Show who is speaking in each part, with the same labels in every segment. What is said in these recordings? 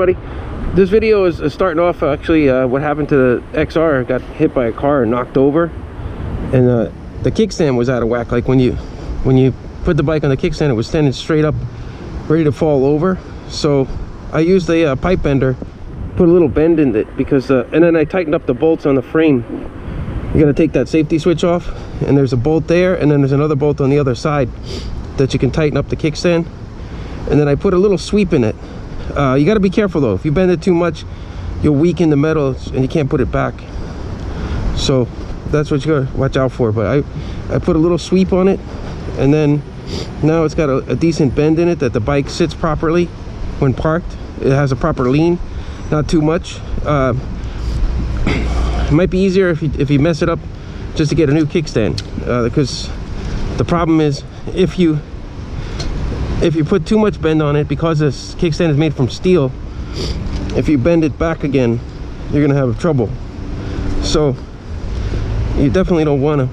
Speaker 1: Buddy, this video is starting off actually what happened to the XR. Got hit by a car and knocked over, and the kickstand was out of whack. Like when you put the bike on the kickstand, it was standing straight up, ready to fall over. So I used a pipe bender, put a little bend in it, because and then I tightened up the bolts on the frame. You got to take that safety switch off, and there's a bolt there, and then there's another bolt on the other side that you can tighten up the kickstand. And then I put a little sweep in it. You got to be careful though. If you bend it too much, you'll weaken the metal and you can't put it back. So that's what you got to watch out for. But I put a little sweep on it, and then now it's got a decent bend in it that the bike sits properly when parked. It has a proper lean, not too much. It might be easier if you mess it up just to get a new kickstand, because the problem is if you put too much bend on it, because this kickstand is made from steel, if you bend it back again, you're gonna have trouble. So you definitely don't want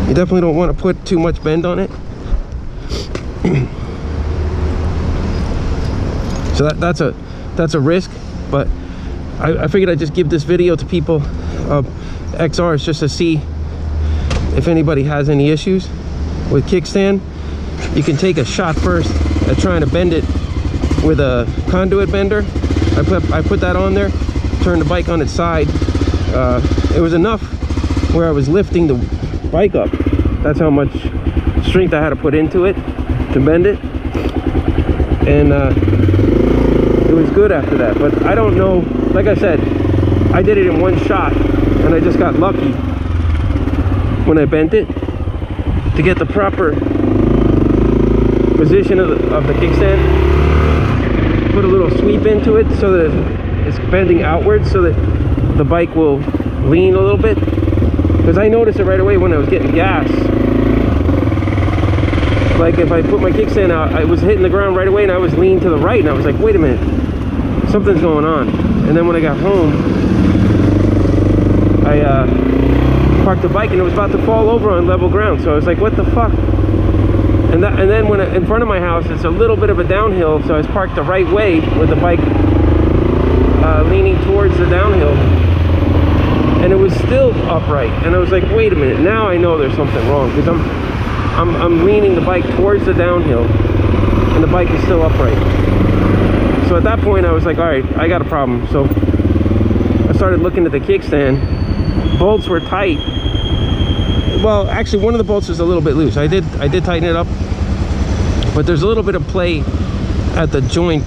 Speaker 1: to put too much bend on it. So that's a risk, but I figured I'd just give this video to people of XRs just to see if anybody has any issues with kickstand. You can take a shot first at trying to bend it with a conduit bender. I put that on there, turned the bike on its side. It was enough where I was lifting the bike up. That's how much strength I had to put into it to bend it. And it was good after that. But I don't know, like I said, I did it in one shot, and I just got lucky when I bent it to get the proper position of the kickstand. Put a little sweep into it so that it's bending outwards, so that the bike will lean a little bit. Because I noticed it right away when I was getting gas. Like if I put my kickstand out, I was hitting the ground right away, and I was leaning to the right, and I was like, wait a minute, something's going on. And then when I got home, I parked the bike, and it was about to fall over on level ground. So I was like, what the fuck? And then when in front of my house, it's a little bit of a downhill, so I was parked the right way with the bike leaning towards the downhill, and it was still upright. And I was like, wait a minute, now I know there's something wrong, because I'm leaning the bike towards the downhill, and the bike is still upright. So at that point, I was like, all right, I got a problem. So I started looking at the kickstand. Bolts were tight. Well, actually, one of the bolts was a little bit loose. I did tighten it up, but there's a little bit of play at the joint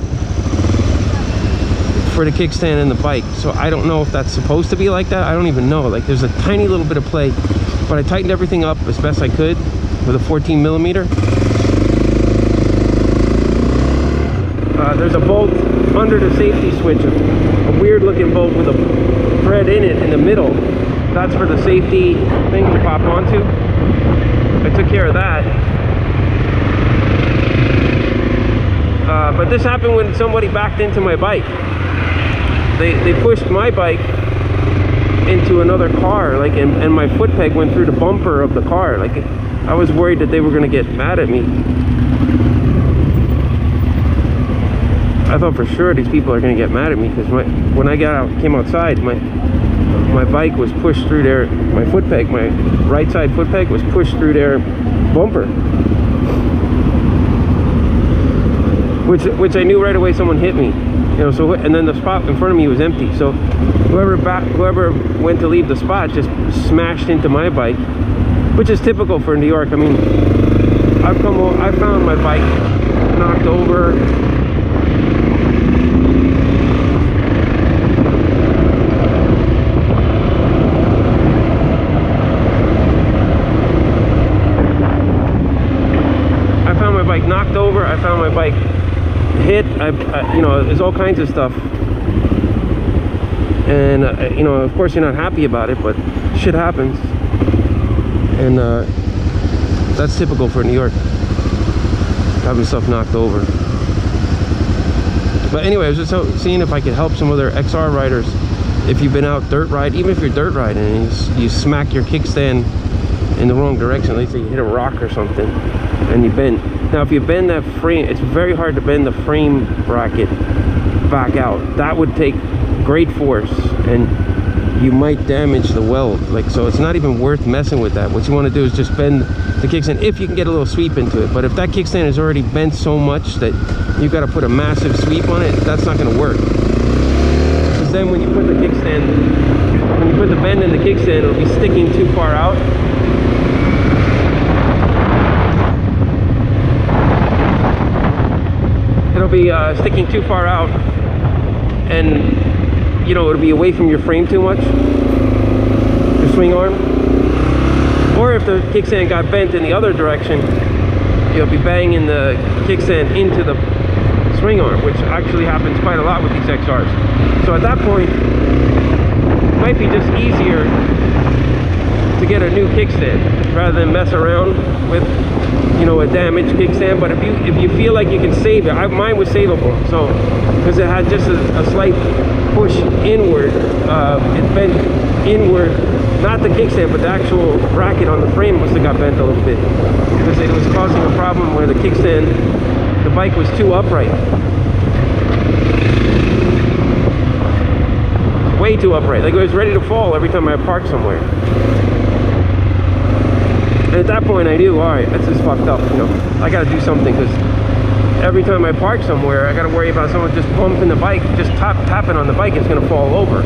Speaker 1: for the kickstand and the bike. So I don't know if that's supposed to be like that. I don't even know. Like, there's a tiny little bit of play, but I tightened everything up as best I could with a 14 millimeter. There's a bolt under the safety switch, a weird looking bolt with a thread in it in the middle. That's for the safety thing to pop onto. I took care of that. But this happened when somebody backed into my bike. They pushed my bike into another car, like, and my foot peg went through the bumper of the car. Like, I was worried that they were going to get mad at me. I thought for sure these people are going to get mad at me, because when I came outside, my bike was pushed through their, my foot peg, my right side foot peg was pushed through their bumper, which I knew right away someone hit me, you know. So, and then the spot in front of me was empty, so whoever went to leave the spot just smashed into my bike, which is typical for New York. I mean, I found my bike knocked over. Knocked over. I found my bike hit. You know, there's all kinds of stuff, and you know, of course, you're not happy about it, but shit happens, and that's typical for New York, having stuff knocked over. But anyway, I was just seeing if I could help some other XR riders. If you've been out dirt ride, even if you're dirt riding and you smack your kickstand in the wrong direction, let's say you hit a rock or something and you bent, Now if you bend that frame, it's very hard to bend the frame bracket back out. That would take great force and you might damage the weld. Like, so it's not even worth messing with that. What you want to do is just bend the kickstand if you can get a little sweep into it. But if that kickstand is already bent so much that you've got to put a massive sweep on it, that's not going to work. Because then when you put the kickstand, when you put the bend in the kickstand, it'll be sticking too far out. It'll be sticking too far out, and you know, it'll be away from your frame too much, your swing arm. Or if the kickstand got bent in the other direction, you'll be banging the kickstand into the swing arm, which actually happens quite a lot with these XRs. So at that point, it might be just easier to get a new kickstand rather than mess around with, you know, a damaged kickstand. But if you feel like you can save it, mine was savable, so because it had just a slight push inward, it bent inward, not the kickstand but the actual bracket on the frame must have got bent a little bit because it was causing a problem where the kickstand, the bike was too upright, way too upright, like it was ready to fall every time I parked somewhere. And at that point I knew, all right, that's just fucked up, you know, I gotta do something, because every time I park somewhere I gotta worry about someone just bumping the bike, just tapping on the bike, it's gonna fall over.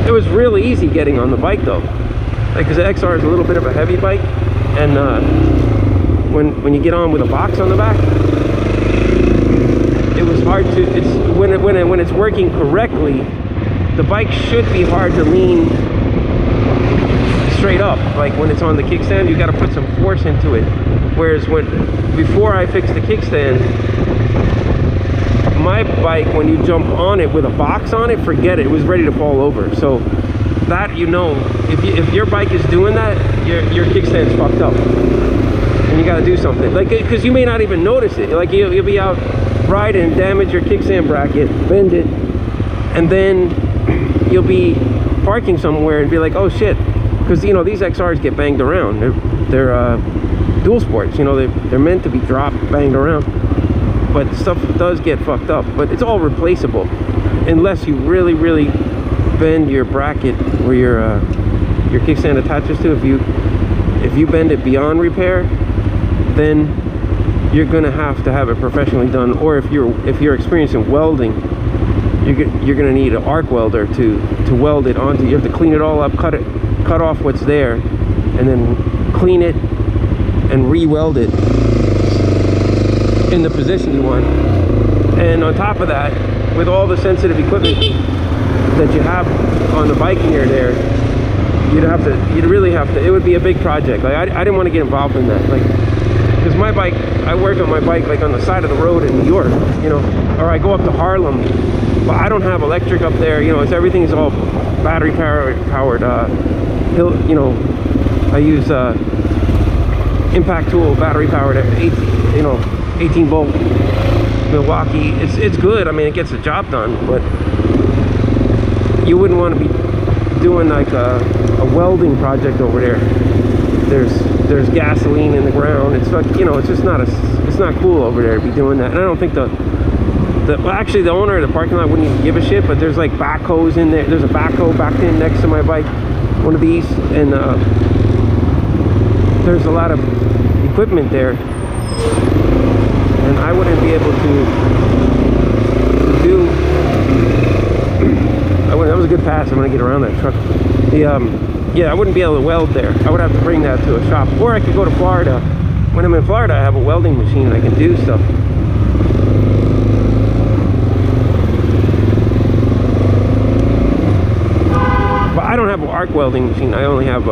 Speaker 1: It was really easy getting on the bike though, like, because the XR is a little bit of a heavy bike, and when you get on with a box on the back, it was hard to, it's when it's working correctly, the bike should be hard to lean straight up. Like when it's on the kickstand, you got to put some force into it. Whereas before I fixed the kickstand, my bike, when you jump on it with a box on it, forget it, it was ready to fall over. So that, you know, if your bike is doing that, your kickstand's fucked up, and you got to do something. Like, because you may not even notice it. Like you'll be out riding, damage your kickstand bracket, bend it, and then you'll be parking somewhere and be like, oh shit. Because, you know, these XRs get banged around. They're dual sports, you know, they're meant to be dropped, banged around. But stuff does get fucked up. But it's all replaceable, unless you really, really bend your bracket where your kickstand attaches to. If you bend it beyond repair, then you're gonna have to have it professionally done. Or if you're experiencing welding, you're gonna need an arc welder to weld it onto. You have to clean it all up, cut off what's there, and then clean it and re-weld it in the position you want. And on top of that, with all the sensitive equipment that you have on the bike near there, you'd really have to, it would be a big project. Like I didn't want to get involved in that, like, because my bike, I work on my bike like on the side of the road in New York, you know, or I go up to Harlem, but I don't have electric up there, you know, everything is all battery powered, you know, I use impact tool, battery powered, 18 volt Milwaukee. It's good. I mean, it gets the job done, but you wouldn't want to be doing like a welding project over there. There's gasoline in the ground. It's like, you know, it's just not it's not cool over there to be doing that. And I don't think well, actually the owner of the parking lot wouldn't even give a shit, but there's like backhoes in there. There's a backhoe backed in next to my bike, one of these, and there's a lot of equipment there, and I wouldn't be able to do. That was a good pass. I'm gonna get around that truck. Yeah, I wouldn't be able to weld there. I would have to bring that to a shop, or I could go to Florida. When I'm in Florida, I have a welding machine. I can do stuff. But I don't have an arc welding machine. I only have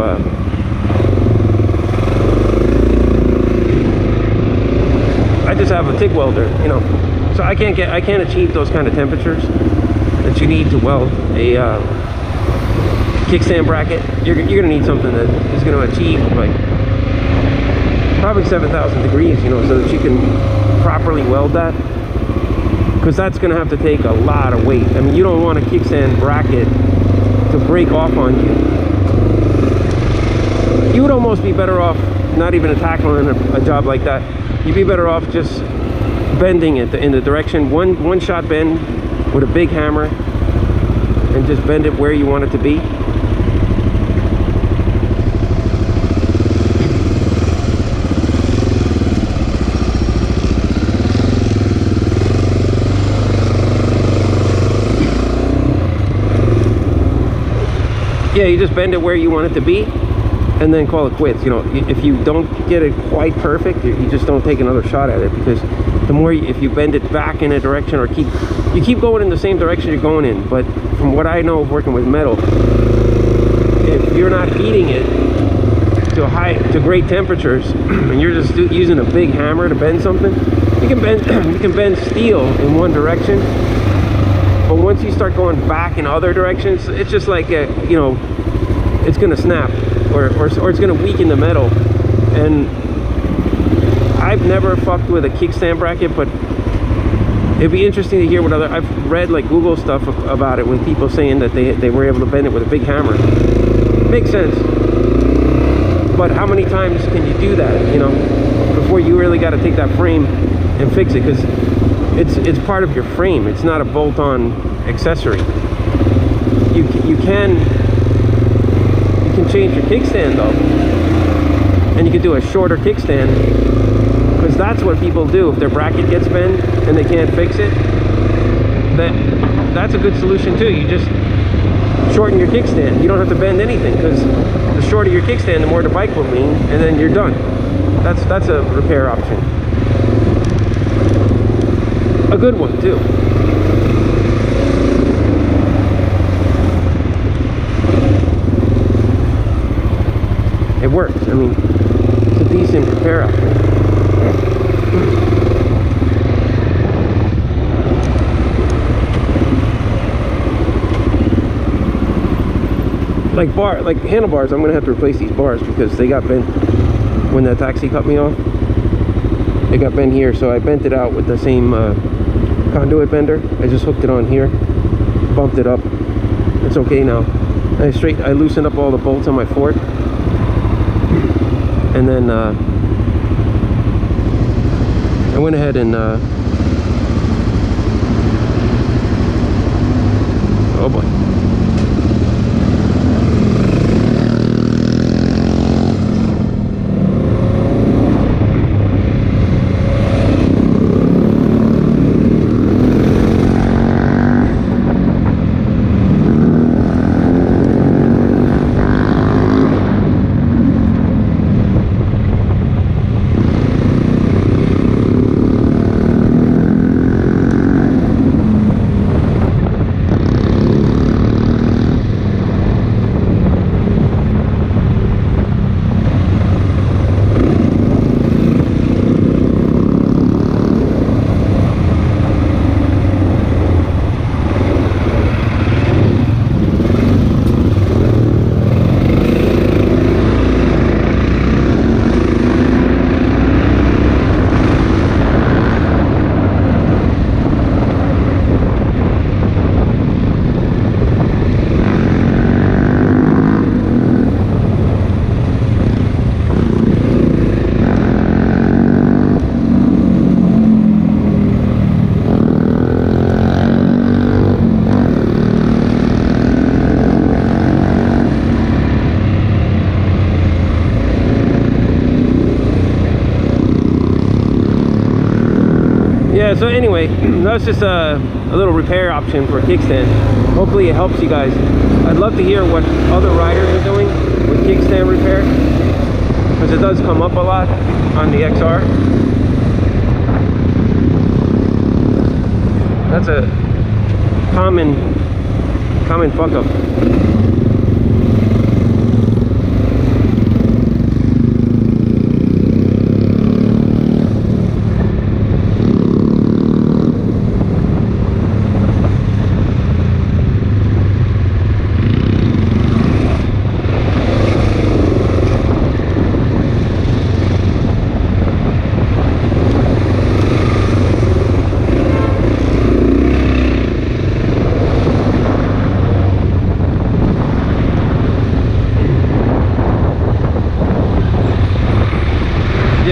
Speaker 1: I just have a TIG welder, you know. So I can't achieve those kind of temperatures that you need to weld a kickstand bracket. You're gonna need something that is gonna achieve like probably 7,000 degrees, you know, so that you can properly weld that, because that's gonna have to take a lot of weight. I mean, you don't want a kickstand bracket to break off on you. You would almost be better off not even a tackle in a job like that. You'd be better off just bending it in the direction, one shot bend with a big hammer, and just bend it where you want it to be. Yeah, you just bend it where you want it to be, and then call it quits. You know, if you don't get it quite perfect, you just don't take another shot at it, because the more if you bend it back in a direction, or you keep going in the same direction you're going in. But from what I know of working with metal, if you're not heating it to great temperatures, and you're just using a big hammer to bend something, you can bend steel in one direction. But once you start going back in other directions, it's just like you know, it's gonna snap, or it's gonna weaken the metal. And I've never fucked with a kickstand bracket, but it'd be interesting to hear what I've read like Google stuff about it, with people saying that they were able to bend it with a big hammer. Makes sense, but how many times can you do that, you know, before you really got to take that frame and fix it? Because it's part of your frame. It's not a bolt-on accessory. You can change your kickstand though, and you can do a shorter kickstand, because that's what people do if their bracket gets bent and they can't fix it. That's a good solution too. You just shorten your kickstand. You don't have to bend anything, because the shorter your kickstand, the more the bike will lean, and then you're done. That's a repair option. A good one too. It works. I mean, it's a decent repair option. Like handlebars, I'm gonna have to replace these bars, because they got bent when that taxi cut me off. They got bent here, so I bent it out with the same conduit bender. I just hooked it on here, bumped it up. It's okay now. I loosened up all the bolts on my fork, and then I went ahead and oh boy. Yeah, so anyway, that's just a little repair option for a kickstand. Hopefully it helps you guys. I'd love to hear what other riders are doing with kickstand repair, because it does come up a lot on the XR. That's a common fuck up.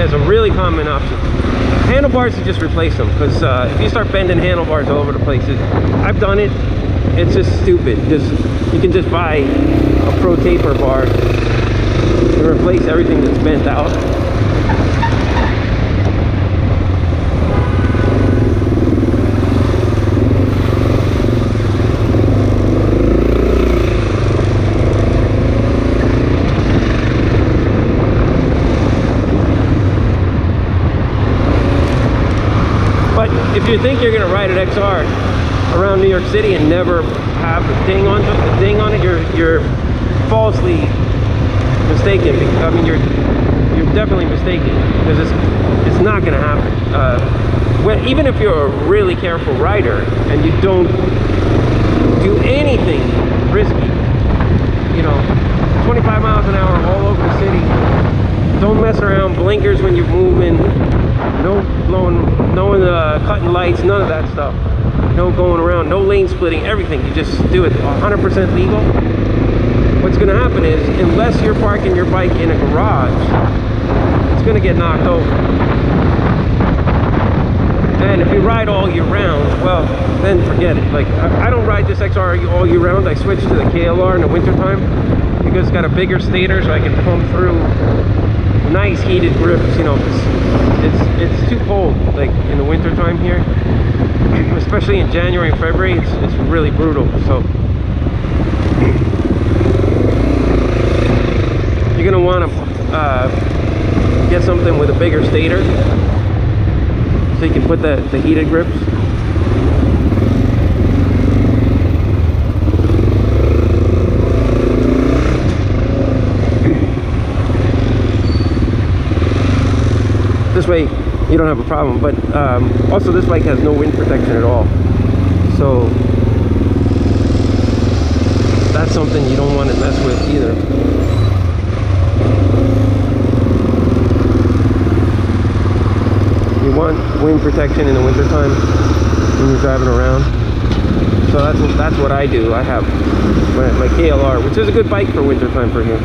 Speaker 1: Yeah, it's a really common option. Handlebars, to just replace them, because if you start bending handlebars all over the place, I've done it. It's just stupid. You can just buy a pro taper bar to replace everything that's bent out. If you think you're gonna ride an XR around New York City and never have the ding on it, you're falsely mistaken. I mean, you're definitely mistaken, because it's not gonna happen. Even if you're a really careful rider and you don't do anything risky, you know, 25 miles an hour all over the city. Don't mess around. Blinkers when you're moving. No blowing, no cutting lights, none of that stuff. No going around, no lane splitting, everything. You just do it 100% legal. What's going to happen is, unless you're parking your bike in a garage, it's going to get knocked over. And if you ride all year round, well, then forget it. Like, I don't ride this XR all year round. I switched to the KLR in the wintertime because it's got a bigger stator, so I can pump through nice heated grips, you know, because it's too cold, like in the winter time here, especially in January and February. It's really brutal. So you're gonna want to get something with a bigger stator so you can put the heated grips. This way you don't have a problem. But also, this bike has no wind protection at all, so that's something you don't want to mess with either. You want wind protection in the wintertime when you're driving around. So that's what I do. I have my KLR, which is a good bike for wintertime for here.